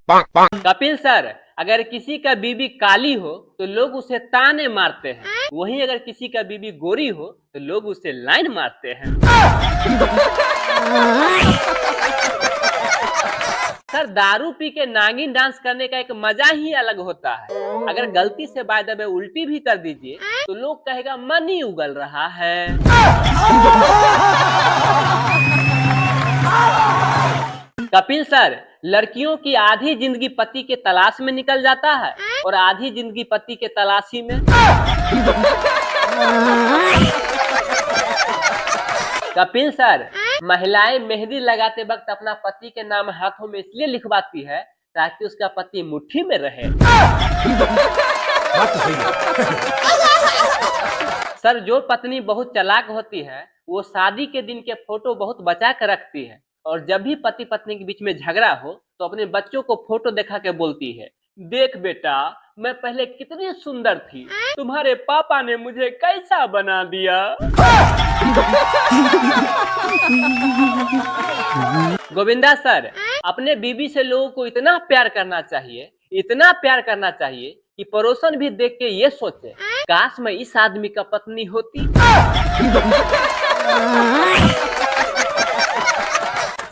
Kapil sir, अगर किसी का बीबी काली हो तो लोग उसे ताने मारते हैं, वहीं अगर किसी का बीबी गोरी हो तो लोग उसे लाइन मारते हैं। सर, दारू पी के नागिन डांस करने का एक मजा ही अलग होता है। अगर गलती से बाय द वे उल्टी भी कर दीजिए तो लोग कहेगा मन ही उगल रहा है। कपिल सर, लड़कियों की आधी जिंदगी पति के तलाश में निकल जाता है और आधी जिंदगी पति के तलाशी में। कपिल सर, महिलाएं मेहंदी लगाते वक्त अपना पति के नाम हाथों में इसलिए लिखवाती है ताकि उसका पति मुट्ठी में रहे। सर, जो पत्नी बहुत चालाक होती है वो शादी के दिन के फोटो बहुत बचा कर रखती है, और जब भी पति पत्नी के बीच में झगड़ा हो तो अपने बच्चों को फोटो दिखा के बोलती है, देख बेटा, मैं पहले कितनी सुंदर थी, तुम्हारे पापा ने मुझे कैसा बना दिया। गोविंदा सर, अपने बीबी से लोगों को इतना प्यार करना चाहिए, इतना प्यार करना चाहिए कि पड़ोसन भी देख के ये सोचे, काश मैं इस आदमी का पत्नी होती।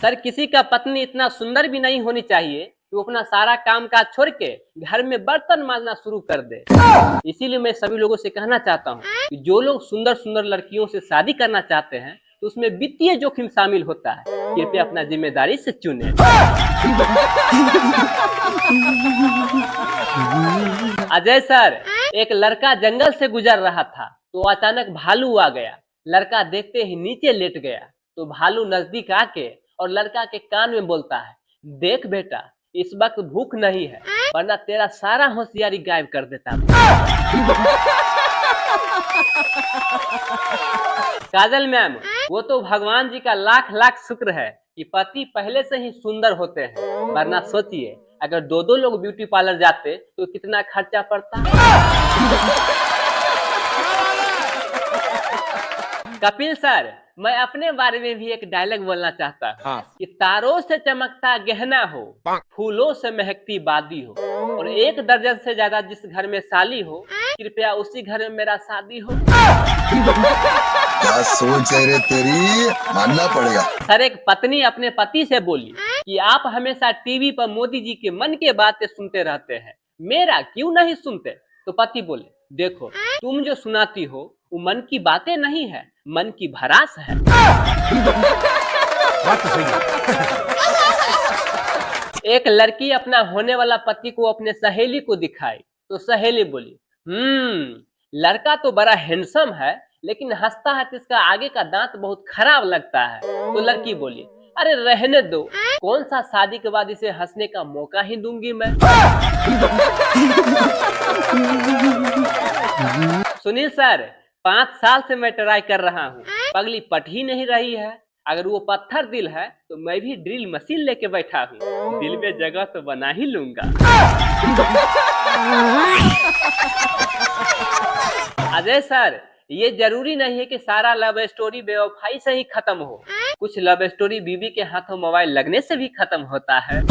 सर, किसी का पत्नी इतना सुंदर भी नहीं होनी चाहिए कि वो अपना सारा काम काज छोड़ के घर में बर्तन मांजना शुरू कर दे। इसीलिए मैं सभी लोगों से कहना चाहता हूँ कि जो लोग सुंदर सुंदर लड़कियों से शादी करना चाहते हैं तो उसमें वित्तीय जोखिम शामिल होता है, कृपया अपना जिम्मेदारी से चुने। अजय सर, एक लड़का जंगल से गुजर रहा था तो अचानक भालू आ गया। लड़का देखते ही नीचे लेट गया तो भालू नजदीक आके और लड़का के कान में बोलता है, देख बेटा, इस वक्त भूख नहीं है वरना तेरा सारा होशियारी गायब कर देता। काजल मैम, वो तो भगवान जी का लाख लाख शुक्र है कि पति पहले से ही सुंदर होते हैं, वरना सोचिए अगर दो दो लोग ब्यूटी पार्लर जाते तो कितना खर्चा पड़ता। कपिल सर, मैं अपने बारे में भी एक डायलॉग बोलना चाहता हूँ कि तारों से चमकता गहना हो, फूलों से महकती बादी हो, और 1 दर्जन से ज्यादा जिस घर में साली हो, कृपया उसी घर में मेरा शादी हो। क्या सोच है रे तेरी, मानना पड़ेगा। सर, एक पत्नी अपने पति से बोली कि आप हमेशा टीवी पर मोदी जी के मन की बातें सुनते रहते हैं, मेरा क्यों नहीं सुनते? तो पति बोले, देखो, तुम जो सुनाती हो वो मन की बातें नहीं है, मन की भड़ास है। बात तो सही है। एक लड़की अपना होने वाला पति को अपने सहेली को दिखाई तो सहेली बोली, लड़का तो बड़ा हैंडसम है लेकिन हंसता है तो इसका आगे का दांत बहुत खराब लगता है। तो लड़की बोली, अरे रहने दो, कौन सा शादी के बाद इसे हंसने का मौका ही दूंगी मैं। सुनील सर, 5 साल से मैं ट्राई कर रहा हूँ, पगली पट ही नहीं रही है। अगर वो पत्थर दिल है तो मैं भी ड्रिल मशीन लेके बैठा हूँ, दिल में जगह तो बना ही लूंगा। अजय सर, ये जरूरी नहीं है कि सारा लव स्टोरी बेवफाई से ही खत्म हो, कुछ लव स्टोरी बीवी के हाथों मोबाइल लगने से भी खत्म होता है।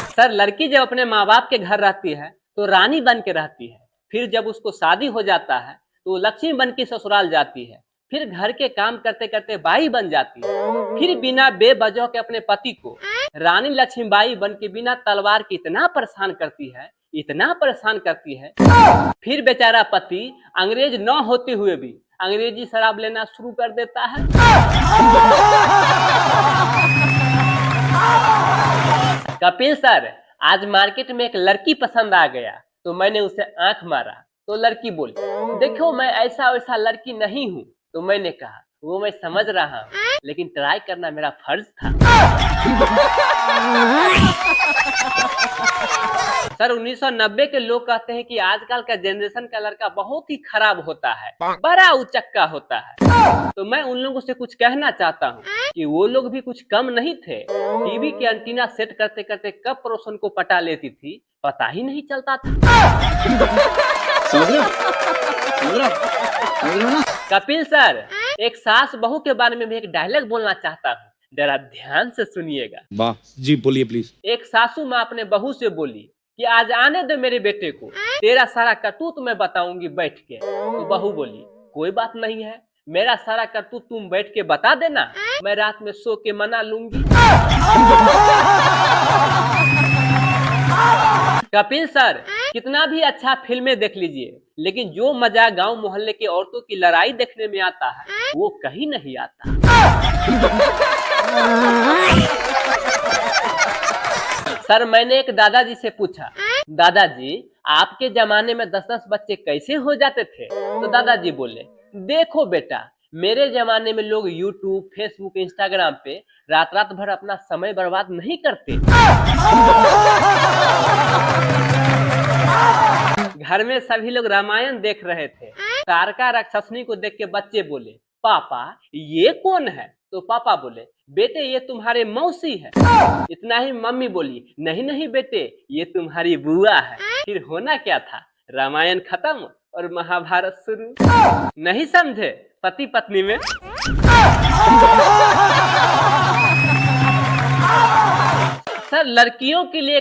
सर, लड़की जब अपने माँ बाप के घर रहती है तो रानी बन के रहती है, फिर जब उसको शादी हो जाता है तो लक्ष्मी बन के ससुराल जाती है, फिर घर के काम करते करते बाई बन जाती है, फिर बिना बेवजह के अपने पति को रानी लक्ष्मीबाई बन के बिना तलवार के इतना परेशान करती है, इतना परेशान करती है, फिर बेचारा पति अंग्रेज न होते हुए भी अंग्रेजी शराब लेना शुरू कर देता है। कपिल सर, आज मार्केट में एक लड़की पसंद आ गया तो मैंने उसे आंख मारा तो लड़की बोली, देखो मैं ऐसा वैसा लड़की नहीं हूँ। तो मैंने कहा, वो मैं समझ रहा हूँ लेकिन ट्राई करना मेरा फर्ज था। सर, 1990 के लोग कहते हैं कि आजकल का जनरेशन का लड़का बहुत ही खराब होता है, बड़ा उचक्का होता है। तो मैं उन लोगों से कुछ कहना चाहता हूँ कि वो लोग भी कुछ कम नहीं थे, टीवी के एंटीना सेट करते करते कब पड़ोसन को पटा लेती थी पता ही नहीं चलता था। कपिल सर, एक सास बहू के बारे में भी एक डायलॉग बोलना चाहता हूँ, जरा ध्यान से सुनिएगा। वाह जी, बोलिए प्लीज। एक सासू माँ अपने बहू से बोली कि आज आने दो मेरे बेटे को, तेरा सारा करतूत मैं बताऊंगी बैठ के। तो बहू बोली कोई बात नहीं है, मेरा सारा करतूत तुम बैठ के बता देना, मैं रात में सो के मना लूंगी। कपिल सर, कितना भी अच्छा फिल्में देख लीजिए, लेकिन जो मजा गांव मोहल्ले के औरतों की लड़ाई देखने में आता है वो कहीं नहीं आता। सर, मैंने एक दादाजी से पूछा, दादाजी आपके जमाने में 10-10 बच्चे कैसे हो जाते थे? तो दादाजी बोले, देखो बेटा, मेरे जमाने में लोग यूट्यूब, फेसबुक, इंस्टाग्राम पे रात रात भर अपना समय बर्बाद नहीं करते। घर में सभी लोग रामायण देख रहे थे। तारका राक्षसनी को देख के बच्चे बोले, पापा ये कौन है? तो पापा बोले, बेटे ये तुम्हारे मौसी है। इतना ही मम्मी बोली, नहीं नहीं बेटे, ये तुम्हारी बुआ है। फिर होना क्या था, रामायण खत्म और महाभारत शुरू। नहीं समझे पति पत्नी में? सर, लड़कियों के लिए